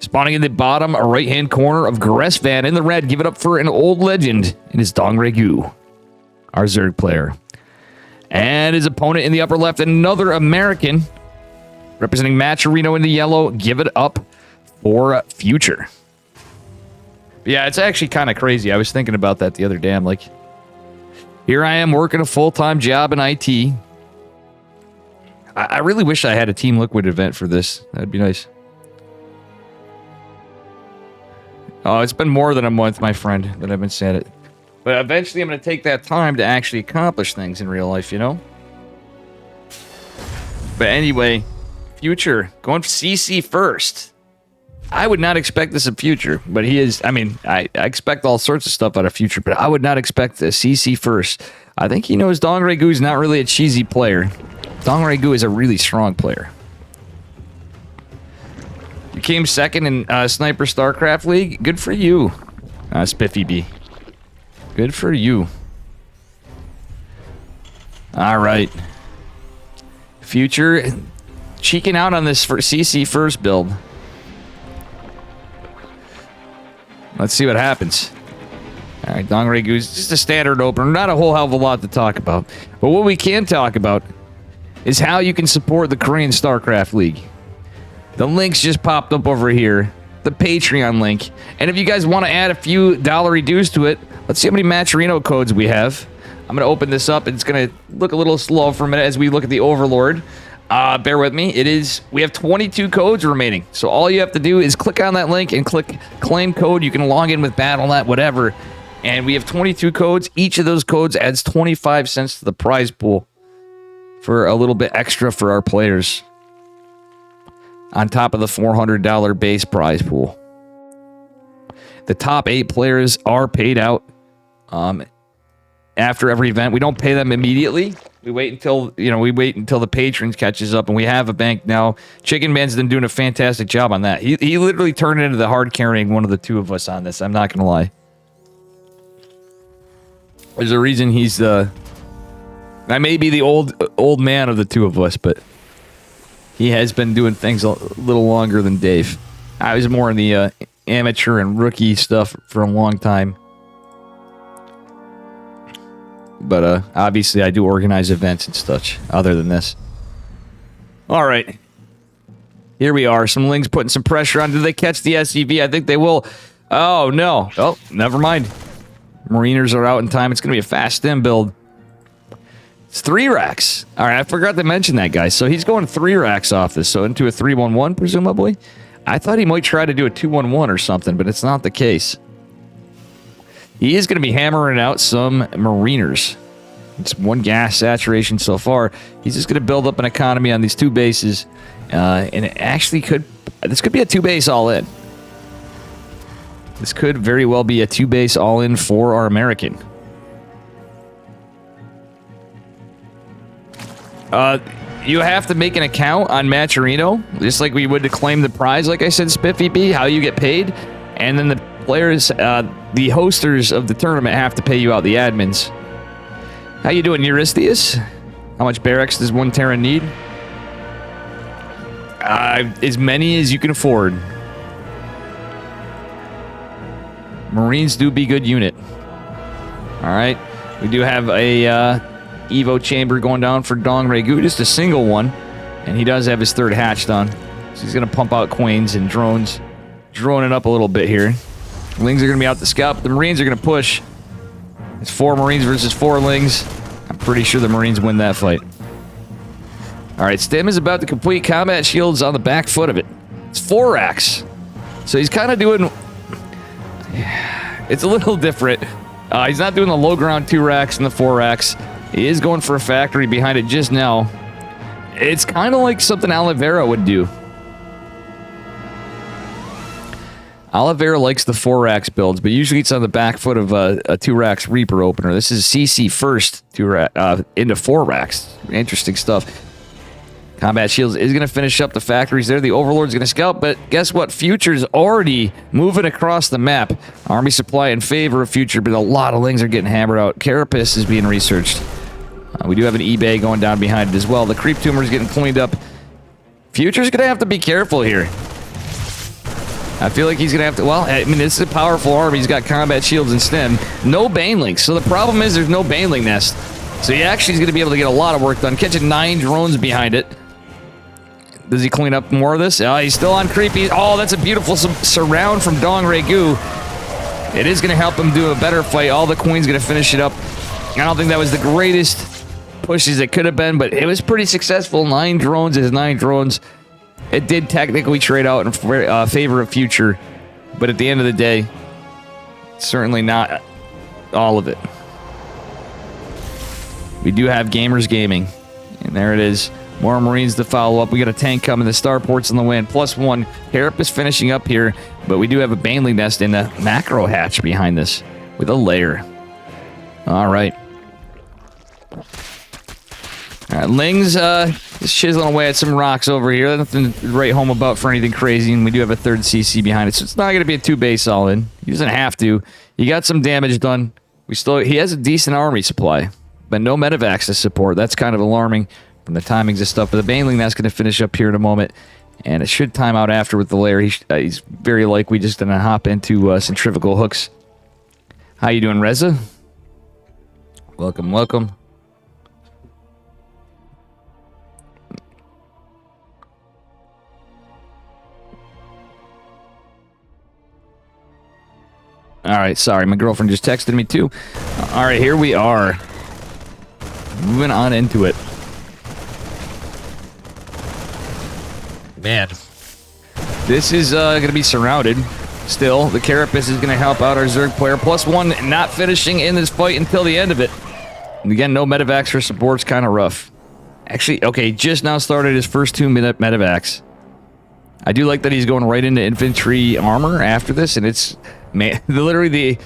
Spawning in the bottom right-hand corner of Gressvan in the red. Give it up for an old legend. It is Dongregu, our Zerg player. And his opponent in the upper left, another American. Representing Matcherino in the yellow. Give it up for Future. Yeah, it's actually kind of crazy. I was thinking about that the other day. I'm like, here I am working a full-time job in IT. I really wish I had a Team Liquid event for this. That'd be nice. Oh, it's been more than a month, my friend, that I've been saying it. But eventually I'm going to take that time to actually accomplish things in real life, you know? But anyway, Future, going for CC first. I would not expect this of Future, but he is... I mean, I expect all sorts of stuff out of Future, but I would not expect the CC first. I think he knows Dongregu is not really a cheesy player. Dongregu is a really strong player. You came second in Sniper Starcraft League. Good for you, Spiffy B. Good for you. All right. Future cheeking out on this for CC first build. Let's see what happens. All right, Dongregu's just a standard opener. Not a whole hell of a lot to talk about. But what we can talk about is how you can support the Korean StarCraft League. The link's just popped up over here. The Patreon link. And if you guys want to add a few dollar dues to it, let's see how many Matcherino codes we have. I'm going to open this up. It's going to look a little slow for a minute as we look at the Overlord. Bear with me. We have 22 codes remaining. So all you have to do is click on that link and click claim code. You can log in with Battle.net, whatever. And we have 22 codes. Each of those codes adds 25 cents to the prize pool for a little bit extra for our players, on top of the $400 base prize pool. The top 8 players are paid out after every event. We don't pay them immediately. We wait until the patrons catches up, and we have a bank now. Chicken Man's been doing a fantastic job on that. He literally turned into the hard carrying one of the two of us on this. I'm not gonna lie. There's a reason he's I may be the old man of the two of us, but he has been doing things a little longer than Dave. I was more in the amateur and rookie stuff for a long time. But obviously I do organize events and such other than this. Alright. Here we are. Some Lings putting some pressure on. Did they catch the SCV? I think they will. Oh, no. Oh, never mind. Mariners are out in time. It's going to be a fast stem build. It's 3 racks. Alright, I forgot to mention that, guys. So he's going 3 racks off this. So into a 3-1-1, presumably. I thought he might try to do a 2-1-1 or something, but it's not the case. He is going to be hammering out some Mariners. It's 1 gas saturation so far. He's just going to build up an economy on these 2 bases. And it actually this could be a 2-base all-in. This could very well be a 2-base all-in for our American. You have to make an account on Matcherino, just like we would to claim the prize, like I said, Spiffy B, how you get paid. And then the players, the hosters of the tournament have to pay you out, the admins. How you doing, Eurystheus? How much barracks does 1 Terran need? As many as you can afford. Marines do be good unit. Alright. We do have a Evo chamber going down for Dongregu, just a single one. And he does have his 3rd hatch done. So he's going to pump out Queens and drones. Droning up a little bit here. Lings are going to be out to scout. The Marines are going to push. It's 4 Marines versus 4 Lings. I'm pretty sure the Marines win that fight. Alright, Stem is about to complete combat shields on the back foot of it. It's 4 racks. So he's kind of doing... It's a little different. He's not doing the low ground 2 racks and the 4 racks. He is going for a factory behind it just now. It's kind of like something Oliveira would do. Oliveira likes the 4 racks builds, but usually it's on the back foot of a 2 racks Reaper opener. This is CC first into 4 racks. Interesting stuff. Combat Shields is going to finish up the factories there. The Overlord's going to scout, but guess what? Future's already moving across the map. Army supply in favor of Future, but a lot of Lings are getting hammered out. Carapace is being researched. We do have an eBay going down behind it as well. The Creep Tumor is getting cleaned up. Future's going to have to be careful here. I feel like he's going to have to... Well, I mean, this is a powerful army. He's got combat shields and stim. No banelings. So the problem is there's no baneling nest. So he actually is going to be able to get a lot of work done. Catching 9 drones behind it. Does he clean up more of this? Oh, he's still on creepy. Oh, that's a beautiful surround from Dong Regu. It is going to help him do a better fight. All the Queen's going to finish it up. I don't think that was the greatest pushes it could have been, but it was pretty successful. 9 drones is 9 drones. It did technically trade out in favor of Future, but at the end of the day, certainly not all of it. We do have Gamers Gaming, and there it is. More Marines to follow up. We got a tank coming. The starport's in the wind. +1. Harrop is finishing up here, but we do have a Baneling nest and a macro hatch behind this with a lair. All right. All right, Ling's just chiseling away at some rocks over here. Nothing to write home about for anything crazy, and we do have a 3rd CC behind it, so it's not going to be a 2-base all-in. He doesn't have to. He got some damage done. He has a decent army supply, but no medevacs to support. That's kind of alarming from the timings of stuff. But the Baneling, that's going to finish up here in a moment, and it should time out after with the lair. He's very likely just going to hop into centrifugal hooks. How you doing, Reza? Welcome, welcome. All right, sorry, my girlfriend just texted me too. All right, here we are. Moving on into it. Man. This is going to be surrounded. Still, the Carapace is going to help out our Zerg player. +1 not finishing in this fight until the end of it. And again, no medevacs for support's kind of rough. Actually, okay, just now started his first 2 medevacs. I do like that he's going right into infantry armor after this, and it's literally the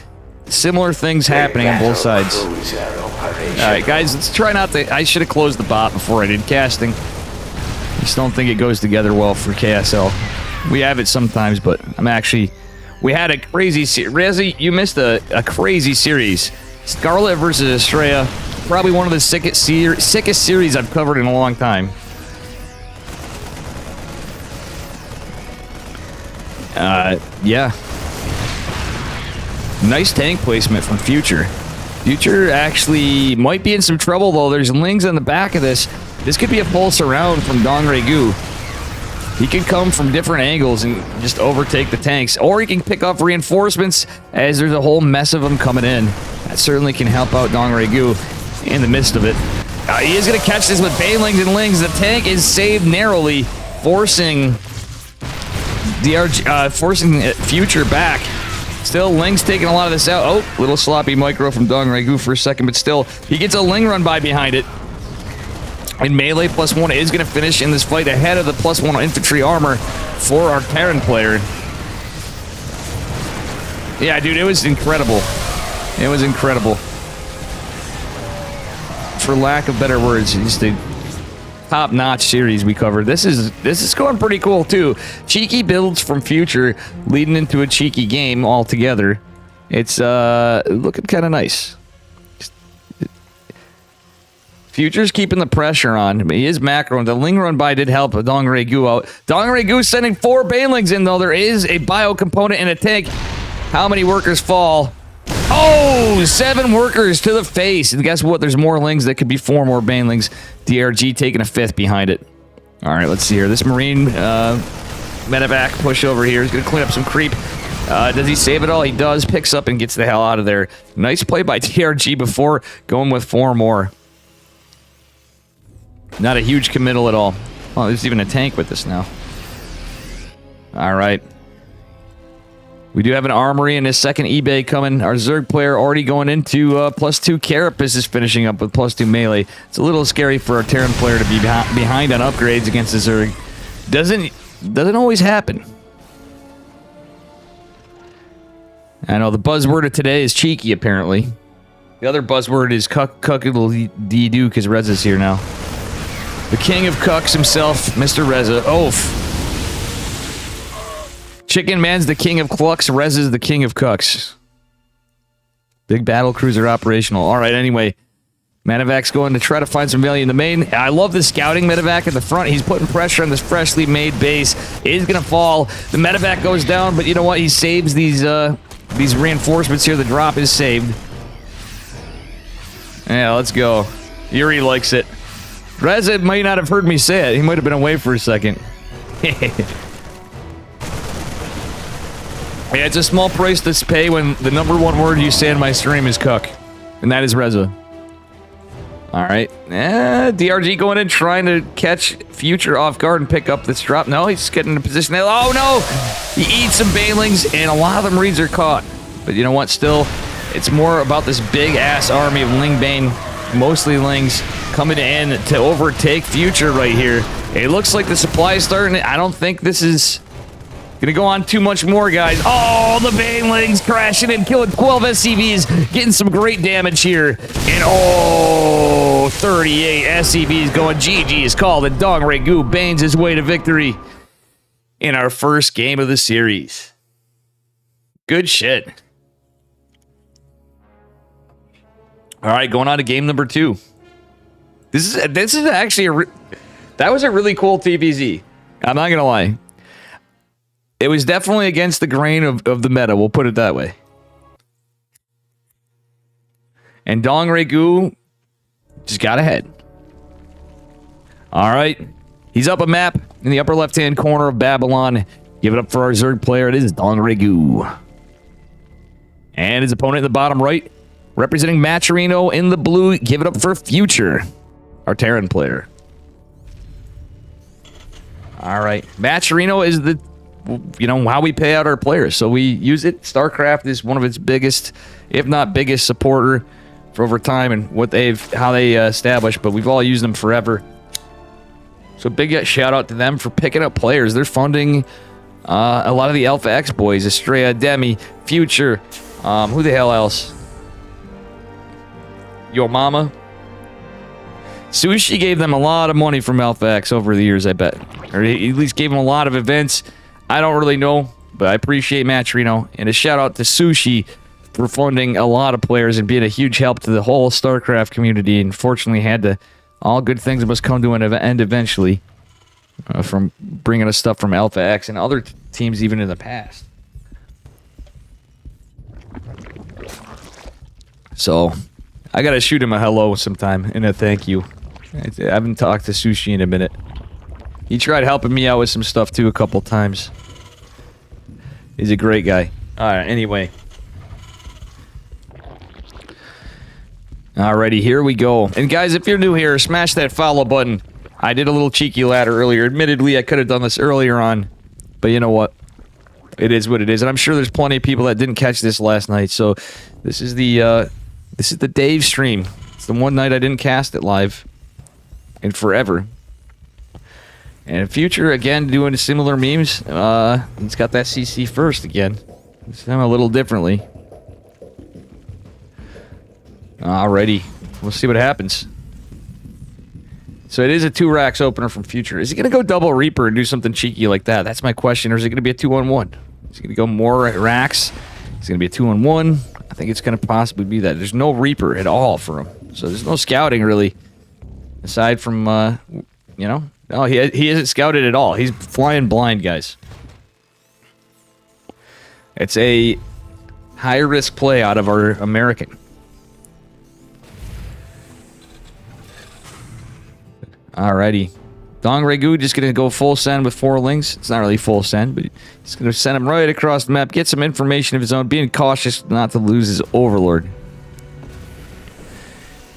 similar things happening on both sides. Alright, guys, let's try not to... I should have closed the bot before I did casting. I just don't think it goes together well for KSL. We have it sometimes, but I'm actually... We had a crazy... Rezi, you missed a crazy series. Scarlet versus Estrella. Probably one of the sickest series I've covered in a long time. Yeah. Nice tank placement from Future. Future actually might be in some trouble, though. There's Lings on the back of this. This could be a pulse around from Dong Regu. He can come from different angles and just overtake the tanks. Or he can pick up reinforcements as there's a whole mess of them coming in. That certainly can help out Dong Regu in the midst of it. He is going to catch this with Banelings and Lings. The tank is saved narrowly, forcing DRG, forcing Future back. Still, Ling's taking a lot of this out. Oh, little sloppy micro from Dong Regu for a second, but still, he gets a Ling run by behind it. And melee +1 is going to finish in this fight ahead of the +1 infantry armor for our Terran player. Yeah, dude, it was incredible. It was incredible. For lack of better words, just a top-notch series we covered. This is going pretty cool too. Cheeky builds from Future leading into a cheeky game altogether. It's looking kind of nice. Future's keeping the pressure on. He is macro. The Ling run by did help Dong Regu out. Dong Regu sending 4 Banelings in, though. There is a bio component in a tank. How many workers fall? Oh, 7 workers to the face. And guess what? There's more Lings. That could be 4 more Banelings. DRG taking a 5th behind it. All right, let's see here. This Marine medevac push over here is going to clean up some creep. Does he save it all? He does. Picks up and gets the hell out of there. Nice play by DRG before going with 4 more. Not a huge committal at all. Oh, there's even a tank with this now. All right. We do have an armory and a second eBay coming. Our Zerg player already going into +2 Carapace is finishing up with +2 melee. It's a little scary for our Terran player to be behind on upgrades against the Zerg. Doesn't always happen. I know the buzzword of today is cheeky, apparently. The other buzzword is cuckle-dee-doo because Reza's here now. The king of cucks himself, Mr. Reza. Oof. Chicken Man's the king of clucks. Reza's the king of cucks. Big battle cruiser operational. All right, anyway. Medevac's going to try to find some value in the main. I love the scouting Medevac at the front. He's putting pressure on this freshly made base. It is going to fall. The Medevac goes down, but you know what? He saves these reinforcements here. The drop is saved. Yeah, let's go. Yuri likes it. Reza might not have heard me say it. He might have been away for a second. Yeah, it's a small price to pay when the #1 word you say in my stream is cuck. And that is Reza. Alright. DRG going in, trying to catch Future off guard and pick up this drop. No, he's getting in a position. Oh, no! He eats some banelings, and a lot of them reeds are caught. But you know what? Still, it's more about this big-ass army of Ling Bane, mostly Lings, coming in to overtake Future right here. It looks like the supply is starting. I don't think this is gonna go on too much more, guys. Oh, the Banelings crashing in, killing 12 SCVs, getting some great damage here. And oh, 38 SCVs going. GG is called, and Dong Regu banes his way to victory in our first game of the series. Good shit. All right, going on to game number 2. This is actually that was a really cool TvZ. I'm not gonna lie. It was definitely against the grain of the meta, we'll put it that way. And Dong Regu just got ahead. All right. He's up a map in the upper left-hand corner of Babylon. Give it up for our Zerg player. It is Dong Regu. And his opponent in the bottom right, representing Maturino in the blue. Give it up for Future, our Terran player. All right. Maturino is the, you know, how we pay out our players. So we use it. Starcraft is one of its biggest, if not biggest, supporter for over time and how they established. But we've all used them forever. So big shout out to them for picking up players. They're funding a lot of the Alpha X boys, Estrella, Demi, Future, who the hell else? Yo Mama. Sushi gave them a lot of money from Alpha X over the years, I bet. Or he at least gave them a lot of events. I don't really know, but I appreciate Maturino. And a shout out to Sushi for funding a lot of players and being a huge help to the whole StarCraft community. And fortunately had to, all good things must come to an end eventually. From bringing us stuff from Alpha X and other teams even in the past. So, I gotta shoot him a hello sometime and a thank you. I haven't talked to Sushi in a minute. He tried helping me out with some stuff too a couple times. He's a great guy. Alright, anyway. Alrighty, here we go. And guys, if you're new here, smash that follow button. I did a little cheeky ladder earlier. Admittedly, I could have done this earlier on. But you know what? It is what it is. And I'm sure there's plenty of people that didn't catch this last night. So, this is the Dave stream. It's the one night I didn't cast it live. In forever. And Future, again, doing similar memes. He's got that CC first again. This time a little differently. Alrighty. We'll see what happens. So it is a 2 racks opener from Future. Is he going to go double Reaper and do something cheeky like that? That's my question. Or is it going to be a 2-on-1? Is he going to go more racks? Is it going to be a 2-on-1? I think it's going to possibly be that. There's no Reaper at all for him. So there's no scouting, really. Aside from, you know... No, he isn't scouted at all. He's flying blind, guys. It's a high-risk play out of our American. Alrighty. Dong Regu just going to go full send with 4 Lings. It's not really full send, but he's going to send him right across the map, get some information of his own, being cautious not to lose his Overlord.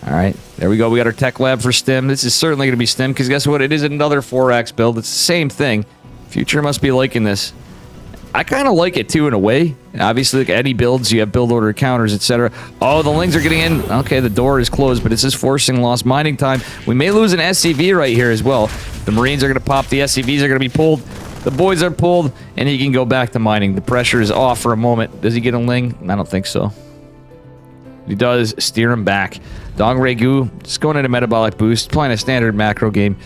Alright, there we go. We got our tech lab for stim. This is certainly going to be stim, because guess what? It is another 4X build. It's the same thing. Future must be liking this. I kind of like it, too, in a way. Obviously, like any builds, you have build order counters, etc. Oh, the Lings are getting in. Okay, the door is closed, but this is forcing lost mining time. We may lose an SCV right here as well. The Marines are going to pop. The SCVs are going to be pulled. The boys are pulled, and he can go back to mining. The pressure is off for a moment. Does he get a Ling? I don't think so. He does steer him back. Dong Regu just going into metabolic boost, playing a standard macro game.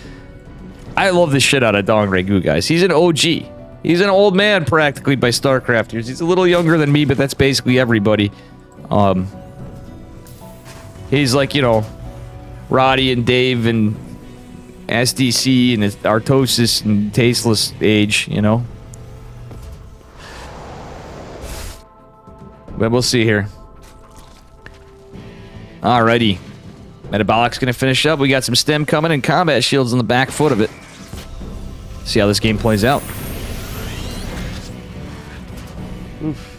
I love the shit out of Dong Regu, guys. He's an OG. He's an old man, practically, by StarCraft years. He's a little younger than me, but that's basically everybody. He's like, you know, Roddy and Dave and SDC and Artosis and Tasteless Age, you know. But we'll see here. Alrighty. Metabolic's gonna finish up. We got some stem coming and combat shields on the back foot of it. See how this game plays out. Oof.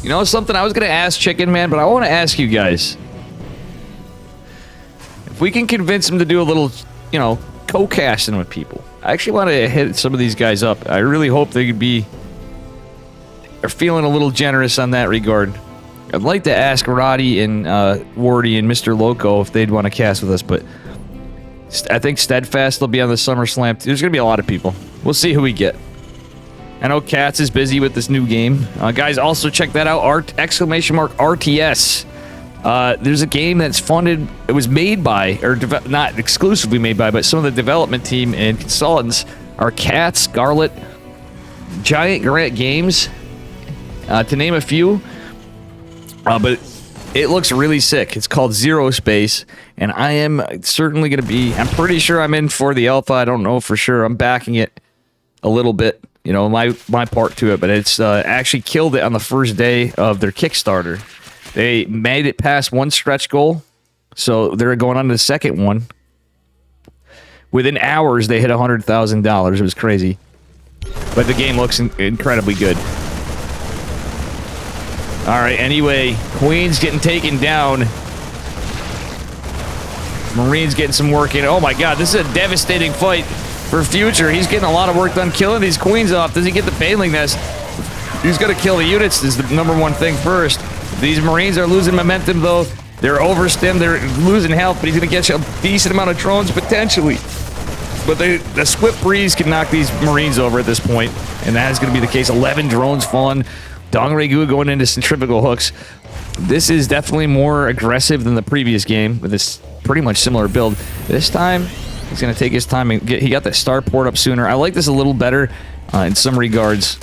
You know something? I was gonna ask Chicken Man, but I want to ask you guys. If we can convince him to do a little, you know, co-casting with people. I actually want to hit some of these guys up. I really hope they could be... They're feeling a little generous on that regard. I'd like to ask Roddy and Wardy and Mr. Loco if they'd want to cast with us, but... I think Steadfast will be on the SummerSlam. There's going to be a lot of people. We'll see who we get. I know Katz is busy with this new game. Guys, also check that out. !RTS. There's a game that's funded. It was made by, or not exclusively made by, but some of the development team and consultants are Katz, Scarlet, Giant Grant Games, to name a few. But it looks really sick. It's called Zero Space, and I am certainly going to be... I'm pretty sure I'm in for the alpha. I don't know for sure. I'm backing it a little bit. You know, my part to it, but it's actually killed it on the first day of their Kickstarter. They made it past one stretch goal, so they're going on to the second one. Within hours, they hit $100,000. It was crazy. But the game looks incredibly good. All right, anyway, Queen's getting taken down. Marine's getting some work in. Oh my god, this is a devastating fight for Future. He's getting a lot of work done killing these Queens off. Does he get the Baneling Nest? He's got to kill the units is the #1 thing first. These Marines are losing momentum, though. They're overstemmed. They're losing health, but he's going to get you a decent amount of drones, potentially. But the Swift Breeze can knock these Marines over at this point, and that is going to be the case. 11 drones falling. Dongregu going into centrifugal hooks. This is definitely more aggressive than the previous game, with this pretty much similar build. This time, he's going to take his time and he got that starport up sooner. I like this a little better in some regards.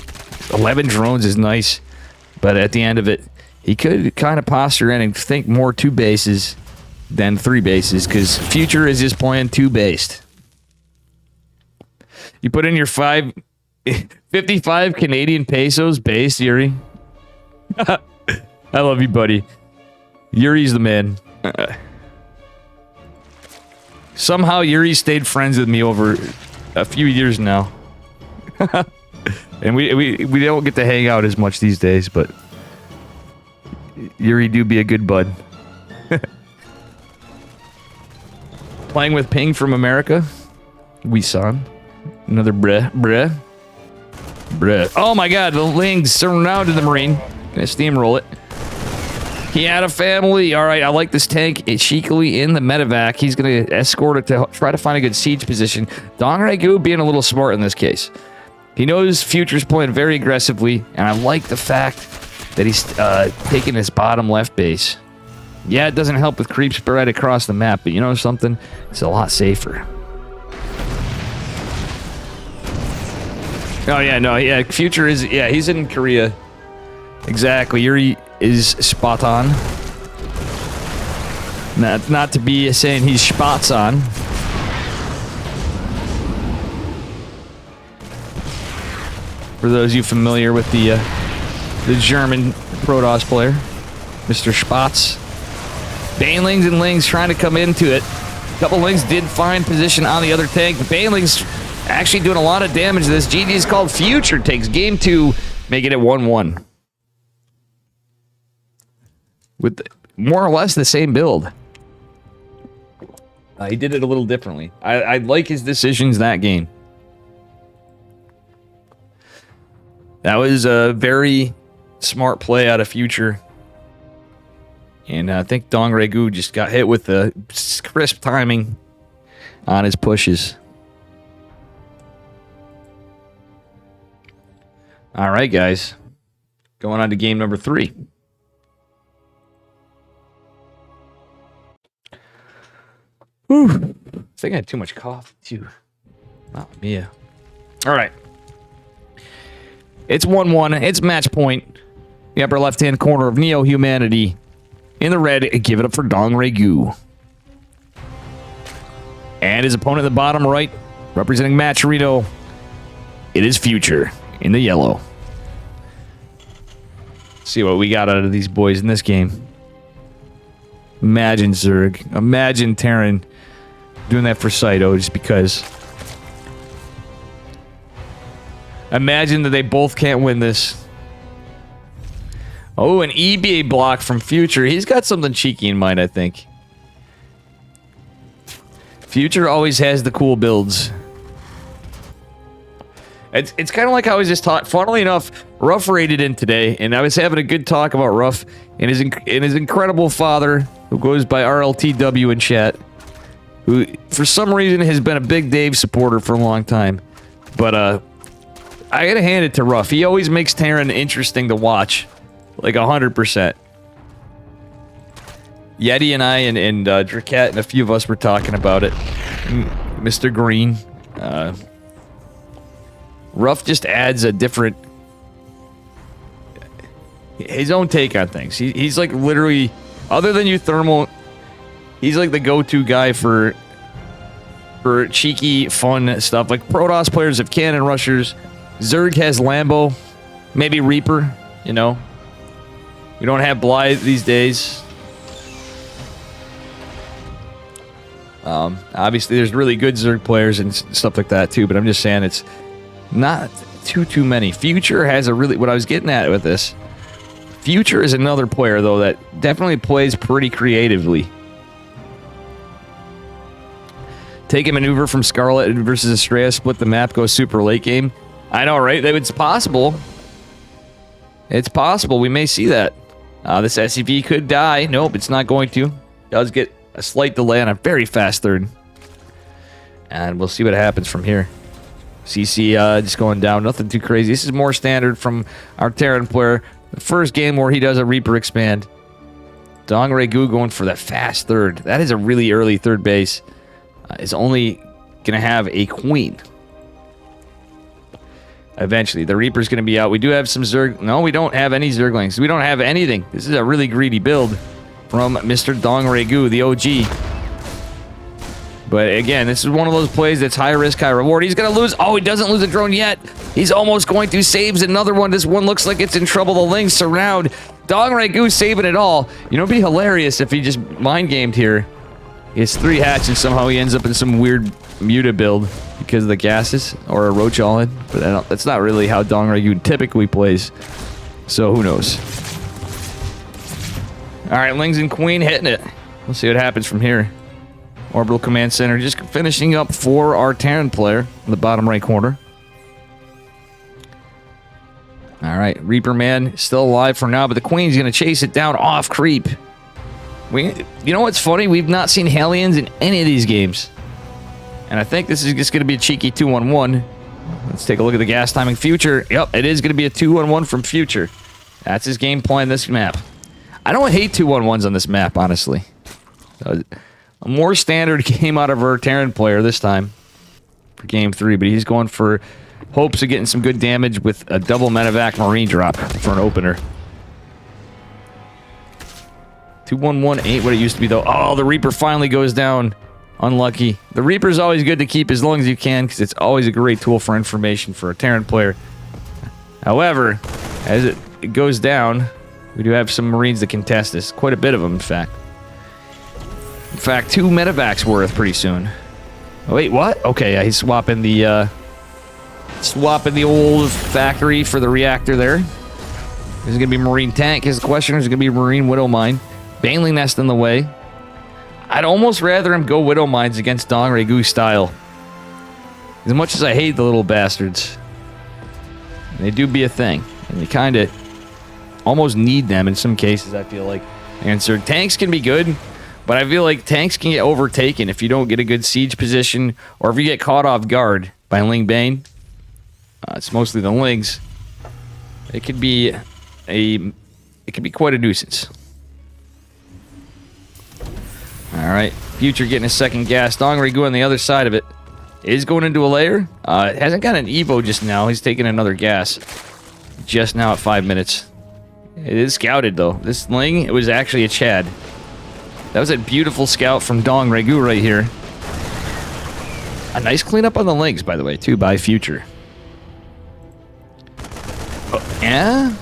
11 drones is nice, but at the end of it, he could kind of posture in and think more 2 bases than 3 bases, because Future is just playing 2-based. You put in your 55 Canadian pesos base, Yuri. I love you, buddy. Yuri's the man. Somehow Yuri stayed friends with me over a few years now. And we don't get to hang out as much these days, but Yuri do be a good bud. Playing with Ping from America. We son. Another bruh. Oh my god, the Lings surrounded the Marine. Gonna steamroll it. He had a family. Alright, I like this tank. It's cheekily in the medevac. He's gonna escort it to try to find a good siege position. Dongregu being a little smart in this case. He knows Future's playing very aggressively, and I like the fact that he's taking his bottom left base. Yeah, it doesn't help with creep spread across the map, but you know something? It's a lot safer. Oh, yeah, no, yeah, Future is... Yeah, he's in Korea. Exactly, Yuri is spot on. Not to be saying he's spots on. For those of you familiar with the German Protoss player, Mr. Spatz. Banelings and Lings trying to come into it. A couple Lings did find position on the other tank. The Banelings actually doing a lot of damage. This GG is called Future. Takes game 2, making it 1-1. With more or less the same build. He did it a little differently. I like his decisions that game. That was a very smart play out of Future. And I think Dongregu just got hit with the crisp timing on his pushes. All right, guys. Going on to game number 3. Whew. I think I had too much coffee, too. Oh, yeah. All right. It's 1-1. It's match point. The upper left-hand corner of Neo Humanity in the red. Give it up for Dongregu. And his opponent in the bottom right, representing Maturino, it is Future in the yellow. See what we got out of these boys in this game. Imagine Zerg. Imagine Terran doing that for Saito just because. Imagine that they both can't win this. Oh, an EBA block from Future. He's got something cheeky in mind, I think. Future always has the cool builds. It's kind of like how I was just taught. Funnily enough, Ruff raided in today, and I was having a good talk about Ruff and his incredible father, who goes by RLTW in chat, who for some reason has been a big Dave supporter for a long time. But I gotta hand it to Ruff. He always makes Terran interesting to watch, like 100%. Yeti and I and Dracat and a few of us were talking about it. Mr. Green. Ruff just adds a different... his own take on things. He's like literally... other than you thermal... he's like the go-to guy for cheeky, fun stuff. Like Protoss players have cannon rushers. Zerg has Lambo. Maybe Reaper, you know. We don't have Blythe these days. Obviously, there's really good Zerg players and stuff like that too, but I'm just saying it's not too many. Future has a really... what I was getting at with this... Future is another player, though, that definitely plays pretty creatively. Take a maneuver from Scarlet versus Estrella, split the map, go super late game. I know, right? It's possible. It's possible. We may see that. This SCV could die. Nope, it's not going to. Does get a slight delay on a very fast third. And we'll see what happens from here. CC just going down. Nothing too crazy. This is more standard from our Terran player. The first game where he does a Reaper expand. Dongregu going for that fast third. That is a really early third base. Is only going to have a Queen. Eventually. The Reaper's going to be out. We do have some Zerg... no, we don't have any Zerglings. We don't have anything. This is a really greedy build from Mr. Dongregu, the OG. But again, this is one of those plays that's high risk, high reward. He's going to lose. Oh, he doesn't lose a drone yet. He's almost going to. Saves another one. This one looks like it's in trouble. The Lings surround. Dongregu saving it all. You know, it'd be hilarious if he just mind gamed here. He has 3 hatches and somehow he ends up in some weird Muta build because of the gases or a Roach all-in. But that's not really how Dongregu typically plays. So who knows? Alright, Lings and Queen hitting it. We'll see what happens from here. Orbital Command Center just finishing up for our Terran player in the bottom right corner. Alright, Reaper Man still alive for now, but the Queen's going to chase it down off creep. You know what's funny? We've not seen Hellions in any of these games. And I think this is just going to be a cheeky 2-1-1. Let's take a look at the gas timing. Future. Yep, it is going to be a 2-1-1 from Future. That's his game plan this map. I don't hate 2-1-1s on this map, honestly. A more standard game out of our Terran player this time for game 3, but he's going for hopes of getting some good damage with a double medevac marine drop for an opener. 2-1-1 ain't what it used to be, though. Oh, the Reaper finally goes down. Unlucky. The Reaper's always good to keep as long as you can, because it's always a great tool for information for a Terran player. However, as it goes down, we do have some Marines that contest this. Quite a bit of them, in fact. In fact, 2 medevacs worth pretty soon. Oh, wait, what? Okay, yeah, he's swapping the old factory for the reactor there. There's gonna be Marine tank. His question is gonna be Marine Widow Mine. Baneling Nest in the way. I'd almost rather him go Widow Mines against Dongregu style. As much as I hate the little bastards, they do be a thing, and you kind of almost need them in some cases. I feel like. And so tanks can be good. But I feel like tanks can get overtaken if you don't get a good siege position, or if you get caught off guard by Ling Bane. It's mostly the Lings. It could be quite a nuisance. All right, Future getting a second gas. Dongregu on the other side of it is going into a layer. It hasn't got an Evo just now. He's taking another gas just now at 5 minutes. It is scouted, though. This Ling, it was actually a Chad. That was a beautiful scout from Dong Regu right here. A nice cleanup on the Lings, by the way, too, by Future. Oh, yeah?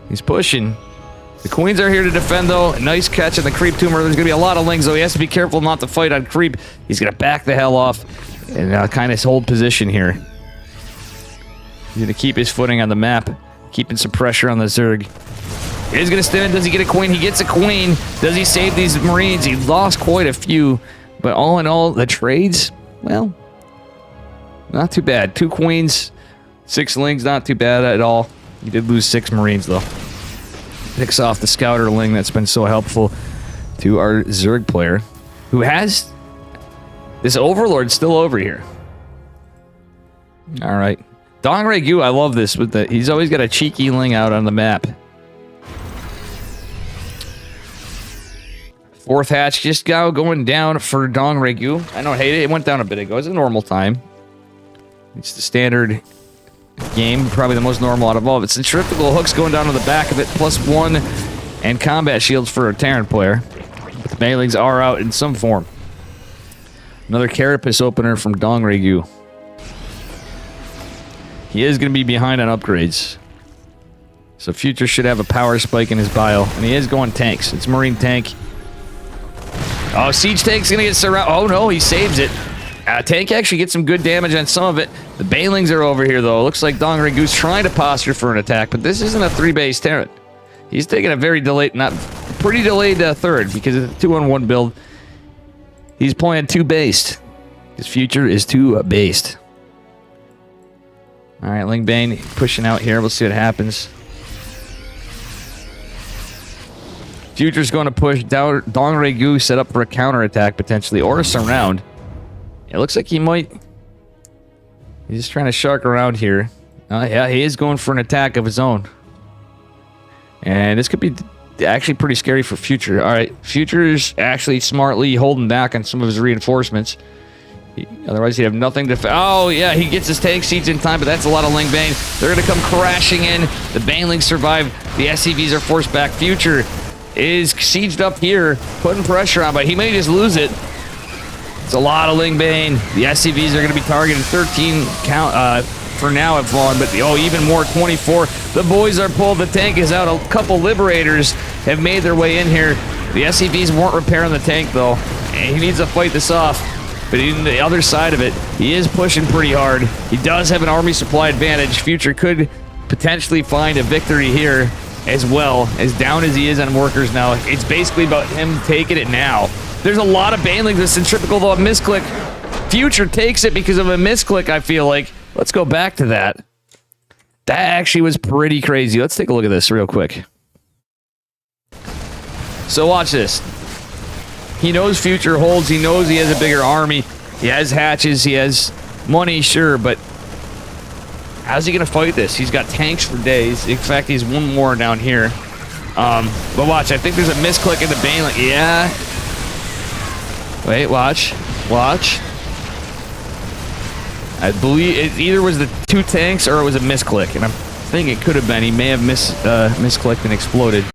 He's pushing. The Queens are here to defend, though. A nice catch on the creep tumor. There's going to be a lot of Lings, though. He has to be careful not to fight on creep. He's going to back the hell off and kind of hold position here. He's going to keep his footing on the map, keeping some pressure on the Zerg. He's going to stand. Does he get a Queen? He gets a Queen. Does he save these Marines? He lost quite a few. But all in all, the trades, well, not too bad. 2 Queens, 6 Lings, not too bad at all. He did lose 6 Marines, though. Picks off the Scouter Ling that's been so helpful to our Zerg player, who has this Overlord still over here. All right. Dong Regu, I love this. He's always got a cheeky Ling out on the map. 4th hatch just going down for Dong Regu. I don't hate it. It went down a bit ago. It's a normal time. It's the standard game, probably the most normal out of all of it. Centrifugal hooks going down to the back of it, +1, and combat shields for a Terran player. But the Banelings are out in some form. Another Carapace opener from Dong Regu. He is going to be behind on upgrades. So Future should have a power spike in his bio. And he is going tanks. It's Marine tank. Oh, Siege tank's going to get surrounded. Oh no, he saves it. Tank actually gets some good damage on some of it. The Banelings are over here, though. Looks like Dong Regu's trying to posture for an attack, but this isn't a 3-base Terran. He's taking a very delayed, pretty delayed third, because it's a 2-on-1 build. He's playing 2-based. His Future is 2-based. All right, Ling Bane pushing out here. We'll see what happens. Future's going to push down. Dong Regu set up for a counterattack, potentially, or a surround. It looks like he might... He's just trying to shark around here. Yeah, he is going for an attack of his own. And this could be actually pretty scary for Future. All right, Future's actually smartly holding back on some of his reinforcements. Otherwise, he'd have nothing to... Oh, yeah, he gets his tank siege in time, but that's a lot of Ling Bane. They're going to come crashing in. The Banelings survive. The SCVs are forced back. Future is sieged up here, putting pressure on, but he may just lose it. It's a lot of Ling Bane. The SCVs are going to be targeted. 13 count for now have fallen, but even more, 24. The boys are pulled. The tank is out. A couple Liberators have made their way in here. The SCVs weren't repairing the tank, though. And he needs to fight this off. But on the other side of it, he is pushing pretty hard. He does have an army supply advantage. Future could potentially find a victory here as well. As down as he is on workers now, it's basically about him taking it now. There's a lot of Banelings with Centrifugal, though a misclick. Future takes it because of a misclick, I feel like. Let's go back to that. That actually was pretty crazy. Let's take a look at this real quick. So watch this. He knows Future holds. He knows he has a bigger army. He has hatches. He has money, sure, but how's he going to fight this? He's got tanks for days. In fact, he's one more down here. But watch. I think there's a misclick in the Baneling. Yeah. Wait, watch. Watch. I believe it either was the 2 tanks or it was a misclick, and I'm thinking it could have been. He may have misclicked and exploded.